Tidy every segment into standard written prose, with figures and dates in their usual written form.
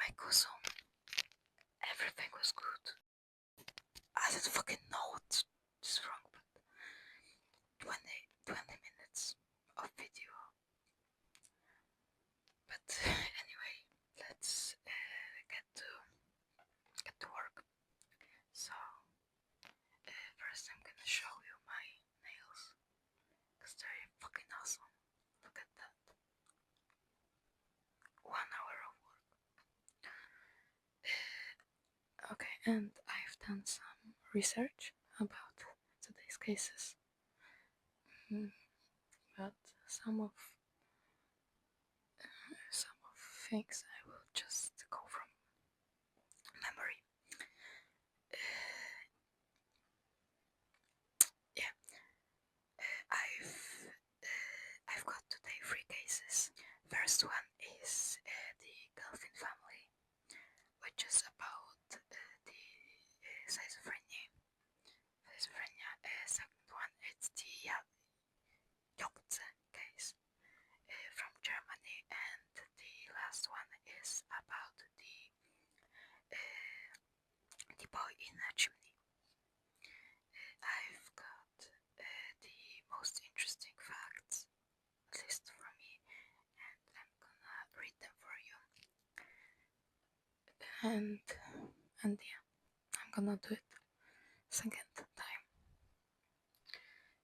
my cousin, everything was good. I didn't fucking know what is wrong, but 20 minutes of video. But anyway, let's get to work. So first I'm gonna show you my nails, cause they're fucking awesome. Look at that. 1 hour of work. Okay, and I've done some research about today's cases. But some of things I will just go from memory. Yeah, I've got today 3 cases. First one is the Galvin family, which is about the schizophrenia. Second one is the YOG'TZE case from Germany, and the last one is about the boy in a chimney. I've got the most interesting facts, at least for me, and I'm gonna read them for you. And yeah, I'm gonna do it second time.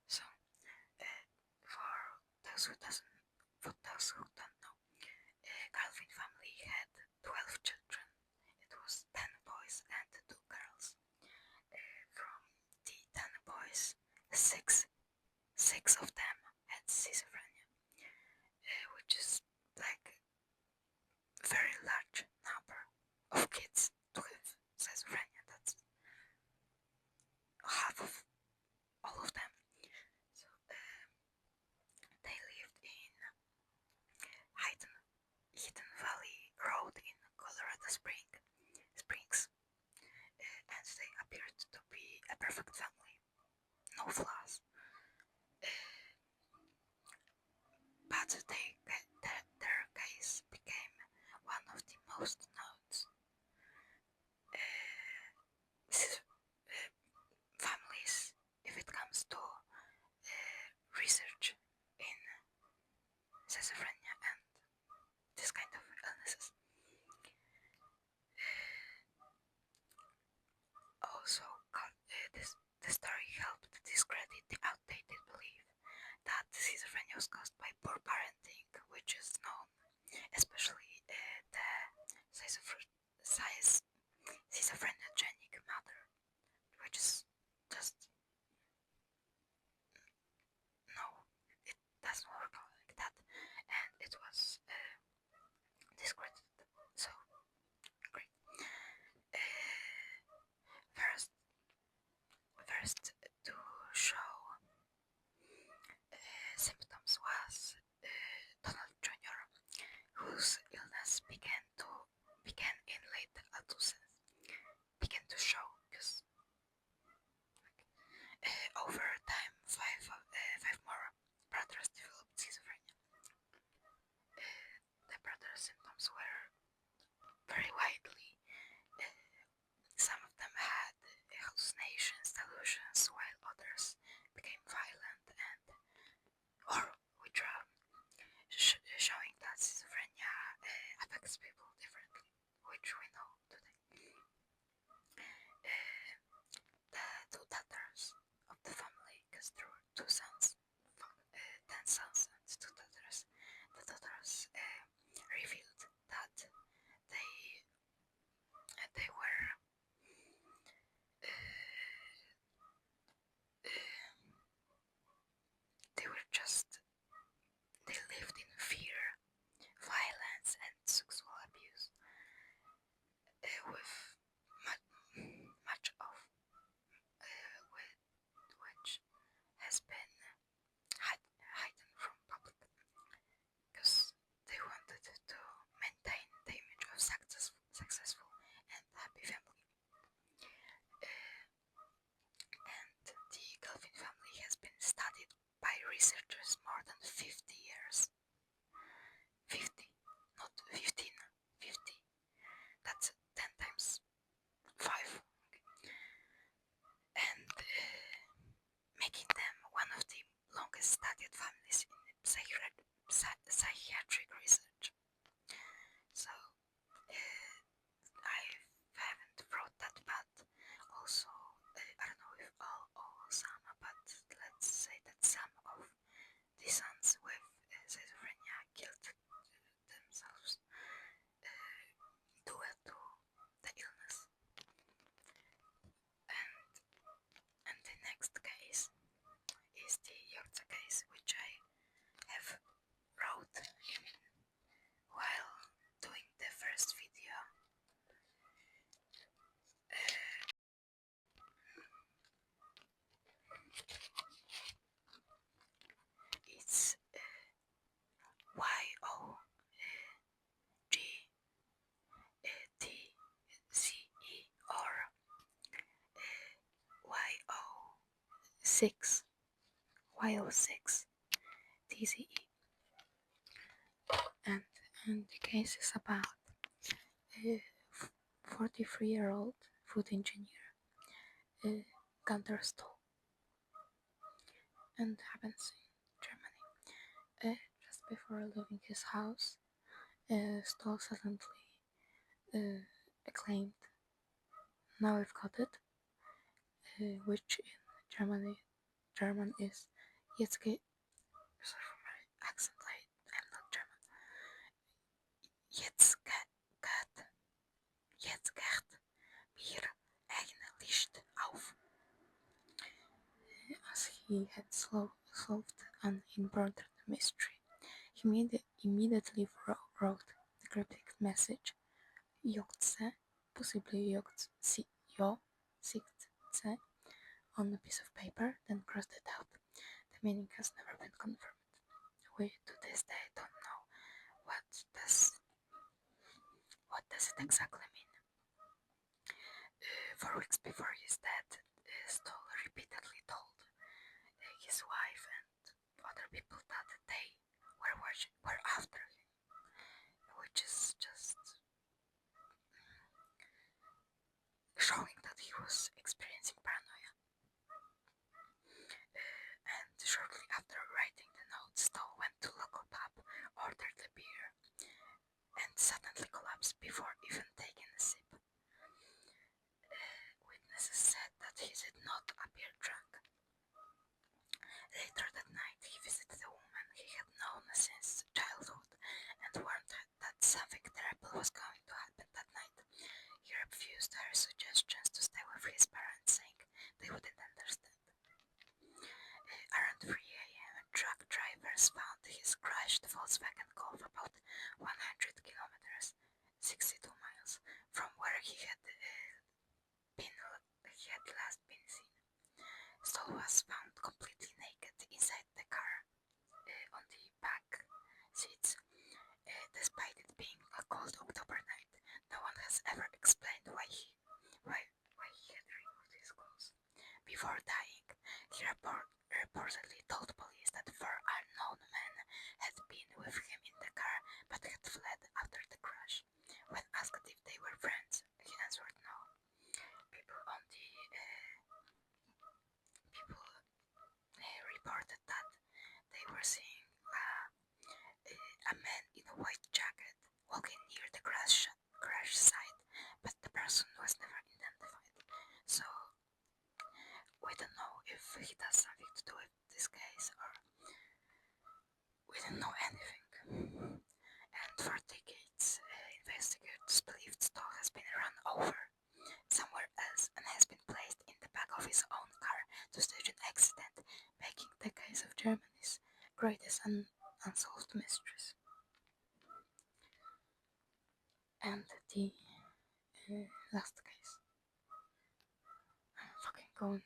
So, for those who don't know, Galvin family had 12 children. It was 10 boys and 2 girls. From the 10 boys, six of them had schizophrenia, which is like a very large number of kids to have schizophrenia. That's half of all of them. So they lived in Hidden Valley Road in Colorado Springs, and they appeared to be a perfect family, no flaws. But their case became one of the most known families if it comes to research in schizophrenia and this kind of illnesses. Also, this story helped discredit the outdated belief that schizophrenia was caused by poor parenting, which is known, especially the schizophrenic mother, which is just no, it doesn't work like that, and it was discredited. So great. First to show symptoms was Donald Jr., whose illness began in late adolescence. Began to show because over time, five more brothers developed schizophrenia. The brothers' symptoms were very widely. Some of them had hallucinations, delusions, while others became violent or withdrawn, showing that schizophrenia affects people differently, which we know today. The 2 daughters of the family, because there were 2 sons, 10 sons and 2 daughters. The daughters revealed that they were they lived in fear, violence and sexual abuse, YOG'TZE. And the case is about a 43-year-old food engineer, Gunther Stoll, and happens in Germany. Just before leaving his house, Stoll suddenly acclaimed, "Now I've got it," which in German is "Jetzt geht." Sorry for my accent, I'm not German. Jetzt geht mir eigene Licht auf. As he had solved an important mystery, he immediately wrote the cryptic message YOG'TZE, possibly YOG'TZE, on a piece of paper, then crossed it out. The meaning has never been confirmed. We to this day don't know what does it exactly mean. 4 weeks before his death, Stoll repeatedly told his wife and other people that they were after him, which is just showing that he was experiencing paranoia. And shortly after writing the note, Stoll went to local pub, ordered a beer, and suddenly collapsed before even taking a sip. Witnesses said that he did not appear drunk. Later that night, he visited a woman he had known since childhood and warned her that something terrible was going to happen that night. He refused her suggestions to stay with his parents, saying they wouldn't understand. Around 3 a.m., truck drivers found his crashed Volkswagen Golf about 100 kilometers, 62 miles, from where he had last been seen. Stoll was found completely naked inside the car, on the back seats. Despite it being a cold October night, no one has ever explained why he had removed his clothes. Before dying, he reportedly told police that 4 unknown men had been with him in the car but had fled after the crash. When asked if they were friends, he answered no. People reported that they were seeing a man in a white jacket walking near the crash site, but the person was never identified. So we don't know if he does something to do with this case, or we don't know anything. And for decades, investigators believe Stoll has been run over somewhere else and has been placed in the back of his own car to stage an accident, making the case of Germany's greatest unsolved mysteries. And the last case. I'm fucking going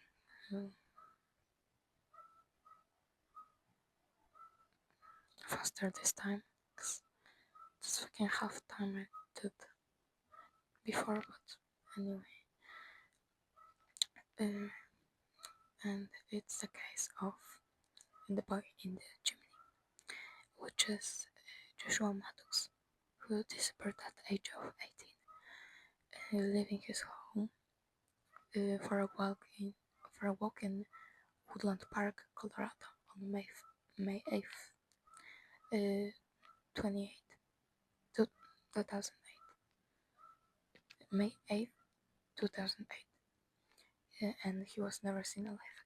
faster this time, because it's fucking half time I did before, but anyway. And it's the case of the boy in the chimney, which is Joshua Maddox, who disappeared at the age of 18, leaving his home for a walk in Woodland Park, Colorado, on May 8th, 2008. May 8th, 2008, and he was never seen alive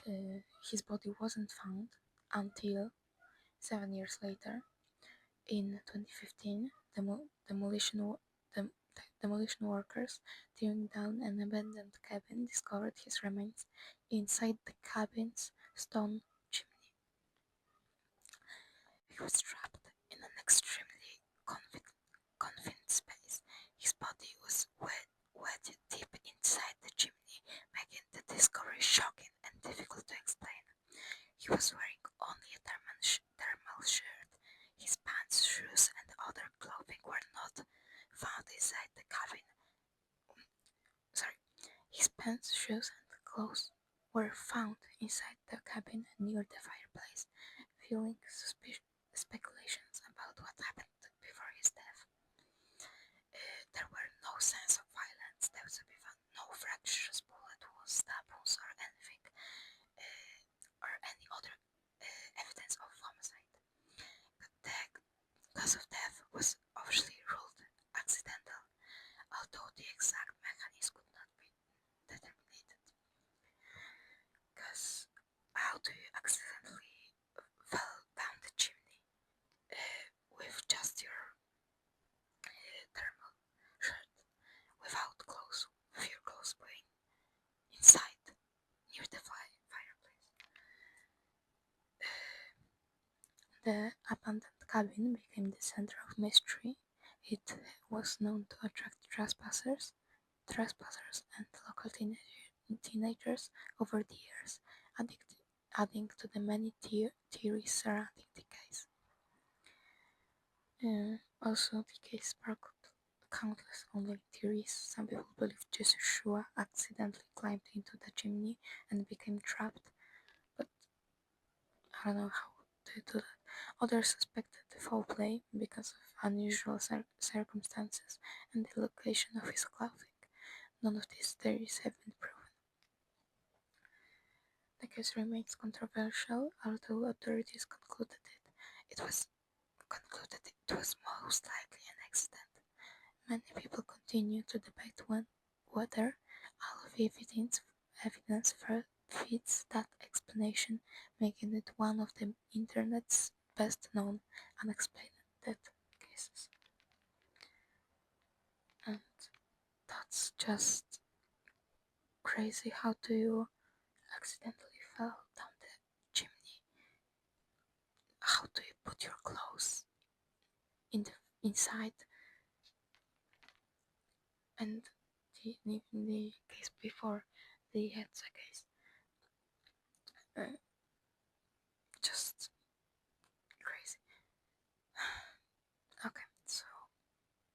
again. His body wasn't found until 7 years later. In 2015, demolition workers tearing down an abandoned cabin discovered his remains inside the cabin's stone chimney. He was trapped in an extremely confined space. His body was wedged deep inside the chimney, making the discovery shocking and difficult to explain. He was wearing only a thermal shirt. His pants, shoes, and other clothing were not found inside the cabin. His pants, shoes, and clothes were found inside the cabin near the fireplace, fueling speculations about what happened before his death. There were no signs of violence. There was no fractures, bullet wounds, stab wounds, or anything, or any other evidence of homicide. The cause of death was officially ruled accidental, although the exact mechanism could not be determined. Because how do you accidentally fall down the chimney with just your thermal shirt, without clothes, with your clothes going inside near the fireplace? The abandoned cabin became the center of mystery. It was known to attract trespassers and local teenagers over the years, adding to the many theories surrounding the case. Also, the case sparked countless online theories. Some people believe Joshua accidentally climbed into the chimney and became trapped, but I don't know how to do that. Others suspected foul play because of unusual circumstances and the location of his clothing. None of these theories have been proven. The case remains controversial, although authorities concluded it was most likely an accident. Many people continue to debate whether all of evidence fits that explanation, making it one of the internet's best known unexplained death cases. And that's just crazy. How do you accidentally fall down the chimney? How do you put your clothes inside? And in the case before, the YOG'TZE case, just crazy. Okay, so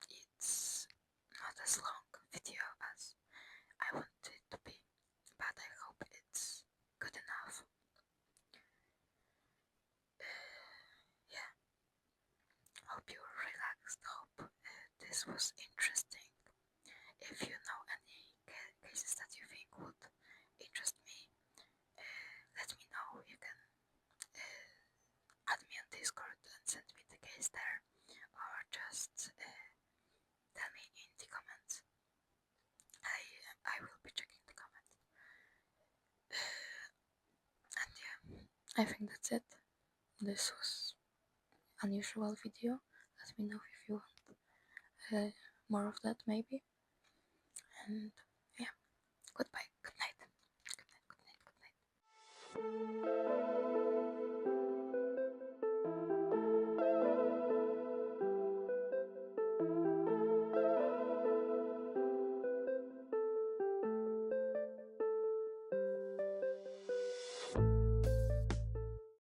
it's not as long video as I want it to be, but I hope it's good enough. Yeah, hope you were relaxed. Hope this was interesting. If you know any cases that you think would interest me, let me know. You can add me on Discord and send me the case there, or just tell me in the comments. I will be checking the comments. And yeah, I think that's it. This was unusual video. Let me know if you want more of that, maybe. And yeah, goodbye, good night, good night, good night, good night.